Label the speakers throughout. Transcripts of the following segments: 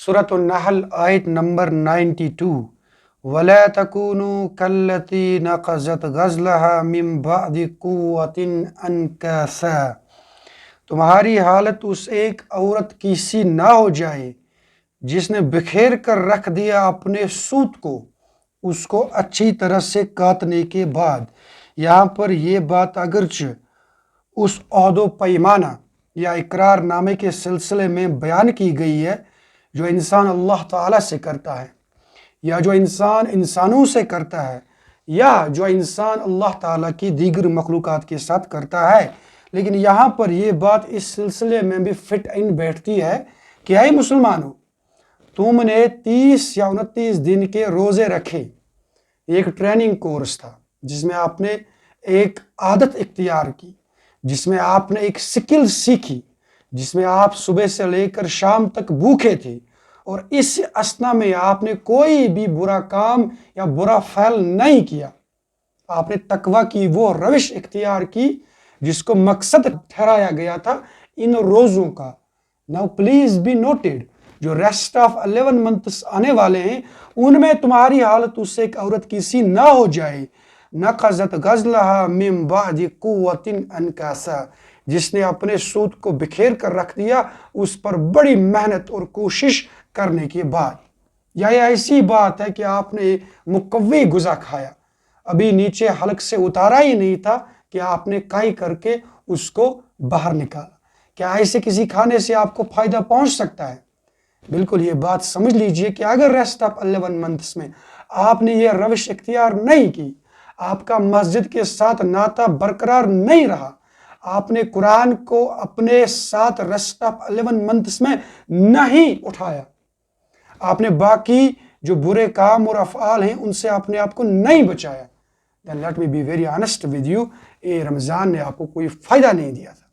Speaker 1: سورۃ النحل آیت نمبر 92 وَلَا تَكُونُوا كَالَّتِي نَقَضَتْ غَزْلَهَا مِن بَعْدِ قُوَّةٍ أَنْكَاثًا، تمہاری حالت اس ایک عورت کی سی نہ ہو جائے جس نے بکھیر کر رکھ دیا اپنے سوت کو، اس کو اچھی طرح سے کاٹنے کے بعد۔ یہاں پر یہ بات اگرچہ اس عہد و پیمانہ یا اقرار نامے کے سلسلے میں بیان کی گئی ہے جو انسان اللہ تعالیٰ سے کرتا ہے، یا جو انسان انسانوں سے کرتا ہے، یا جو انسان اللہ تعالیٰ کی دیگر مخلوقات کے ساتھ کرتا ہے، لیکن یہاں پر یہ بات اس سلسلے میں بھی فٹ ان بیٹھتی ہے کہ اے مسلمانوں، تم نے 30 یا 29 دن کے روزے رکھے۔ ایک ٹریننگ کورس تھا جس میں آپ نے ایک عادت اختیار کی، جس میں آپ نے ایک سکل سیکھی، جس میں آپ صبح سے لے کر شام تک بھوکے تھے، اور اس اثنا میں آپ نے کوئی بھی برا کام یا برا فعل نہیں کیا۔ آپ نے تقوی کی وہ روش اختیار کی جس کو مقصد ٹھہرایا گیا تھا ان روزوں کا۔ Now please be noted، جو ریسٹ آف 11 منتھس آنے والے ہیں ان میں تمہاری حالت اس ایک عورت کی سی نہ ہو جائے نقضت غزلها من بعد قوت انکاسا، جس نے اپنے سوت کو بکھیر کر رکھ دیا اس پر بڑی محنت اور کوشش کرنے کے بعد۔ یا یہ ایسی بات ہے کہ آپ نے مقوی غذا کھایا، ابھی نیچے حلق سے اتارا ہی نہیں تھا کہ آپ نے کائی کر کے اس کو باہر نکالا۔ کیا ایسے کسی کھانے سے آپ کو فائدہ پہنچ سکتا ہے؟ بالکل یہ بات سمجھ لیجئے کہ اگر ریسٹ آف 11 منتھس میں آپ نے یہ روش اختیار نہیں کی، آپ کا مسجد کے ساتھ ناطہ برقرار نہیں رہا، آپ نے قرآن کو اپنے ساتھ ریسٹ آف 11 منتھس میں نہیں اٹھایا، آپ نے باقی جو برے کام اور افعال ہیں ان سے آپ نے آپ کو نہیں بچایا، then let me be very honest with you، یہ رمضان نے آپ کو کوئی فائدہ نہیں دیا تھا،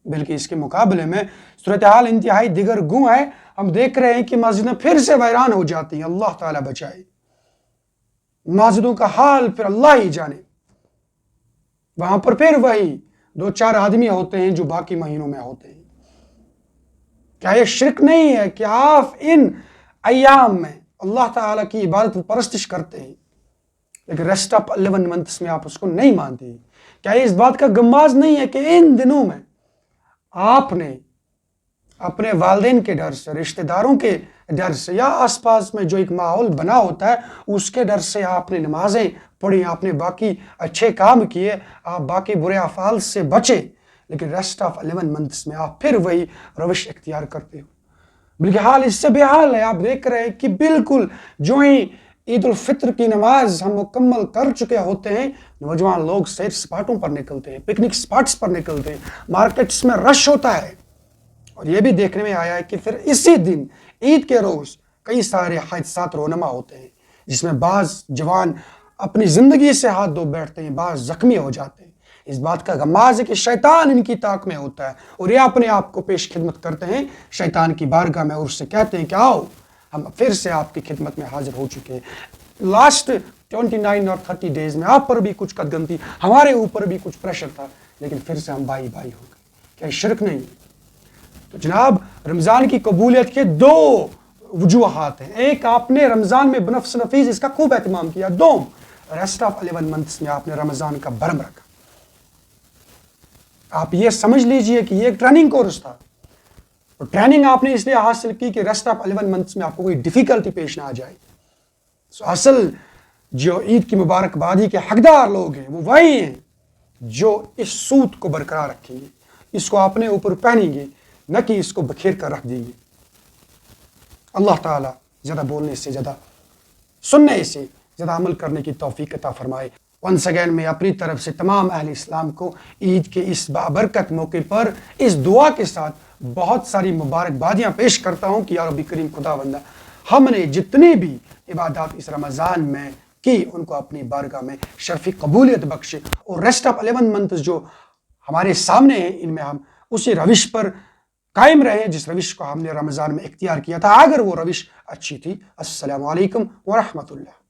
Speaker 1: بلکہ اس کے مقابلے میں صورتحال انتہائی دیگر گوں ہے۔ ہم دیکھ رہے ہیں کہ مسجدیں پھر سے ویران ہو جاتی ہیں، اللہ تعالیٰ بچائے۔ مسجدوں کا حال پھر اللہ ہی جانے، وہاں پر پھر وہی 2-4 آدمی ہوتے ہیں جو باقی مہینوں میں ہوتے ہیں۔ کیا یہ شرک نہیں ہے کہ آپ ان ایام میں اللہ تعالیٰ کی عبادت و پرستش کرتے ہیں لیکن ریسٹ آف 11 منتھس میں آپ اس کو نہیں مانتے ہیں؟ کیا یہ اس بات کا غماز نہیں ہے کہ ان دنوں میں آپ نے اپنے والدین کے ڈر سے، رشتہ داروں کے ڈر سے، یا آس پاس میں جو ایک ماحول بنا ہوتا ہے اس کے ڈر سے آپ نے نمازیں پڑھی، آپ نے باقی اچھے کام کیے، آپ باقی برے افعال سے بچے، لیکن ریسٹ آف 11 منتھس میں آپ پھر وہی روش اختیار کرتے ہو؟ بلکہ حال اس سے بے حال ہے۔ آپ دیکھ رہے ہیں کہ بالکل جو ہی عید الفطر کی نماز ہم مکمل کر چکے ہوتے ہیں، نوجوان لوگ سیر سپاٹوں پر نکلتے ہیں، پکنک سپاٹس پر نکلتے ہیں، مارکیٹس میں رش ہوتا ہے، اور یہ بھی دیکھنے میں آیا ہے کہ پھر اسی دن عید کے روز کئی سارے حادثات رونما ہوتے ہیں جس میں بعض جوان اپنی زندگی سے ہاتھ دھو بیٹھتے ہیں، بعض زخمی ہو جاتے ہیں۔ اس بات کا غماز ہے کہ شیطان ان کی طاق میں ہوتا ہے اور یہ اپنے آپ کو پیش خدمت کرتے ہیں شیطان کی بارگاہ میں اور اس سے کہتے ہیں کہ آؤ ہم پھر سے آپ کی خدمت میں حاضر ہو چکے ہیں۔ لاسٹ 29 اور 30 ڈیز میں آپ پر بھی کچھ قدغن تھی، ہمارے اوپر بھی کچھ پریشر تھا، لیکن پھر سے ہم بھائی بھائی ہو گئے۔ کیا شرک نہیں؟ تو جناب رمضان کی قبولیت کے 2 وجوہات ہیں۔ ایک، آپ نے رمضان میں بنفس نفیس اس کا خوب اہتمام کیا۔ دوم، ریسٹ آف 11 منتھس میں آپ نے رمضان کا برم رکھا۔ آپ یہ سمجھ لیجئے کہ یہ ایک ٹریننگ کورس تھا، اور ٹریننگ آپ نے اس لیے حاصل کی کہ ریسٹ آف 11 منتھس میں آپ کو کوئی ڈیفیکلٹی پیش نہ آ جائے۔ اصل جو عید کی مبارکبادی کے حقدار لوگ ہیں وہ وہی ہیں جو اس سوت کو برقرار رکھیں گے، اس کو اپنے اوپر پہنیں گے، نہ کہ اس کو بکھیر کر رکھ دیں گے۔ اللہ تعالیٰ زیادہ بولنے سے زیادہ سننے سے زیادہ عمل کرنے کی توفیق عطا فرمائے۔ ونس اگین میں اپنی طرف سے تمام اہل اسلام کو عید کے اس بابرکت موقع پر اس دعا کے ساتھ بہت ساری مبارکبادیاں پیش کرتا ہوں کہ یا رب کریم خداوندہ، ہم نے جتنی بھی عبادات اس رمضان میں کی ان کو اپنی بارگاہ میں شرفی قبولیت بخشے، اور ریسٹ آف 11 منتھس جو ہمارے سامنے ہیں ان میں ہم اسی روش پر قائم رہے جس روش کو ہم نے رمضان میں اختیار کیا تھا، اگر وہ روش اچھی تھی۔ السلام علیکم ورحمۃ اللہ۔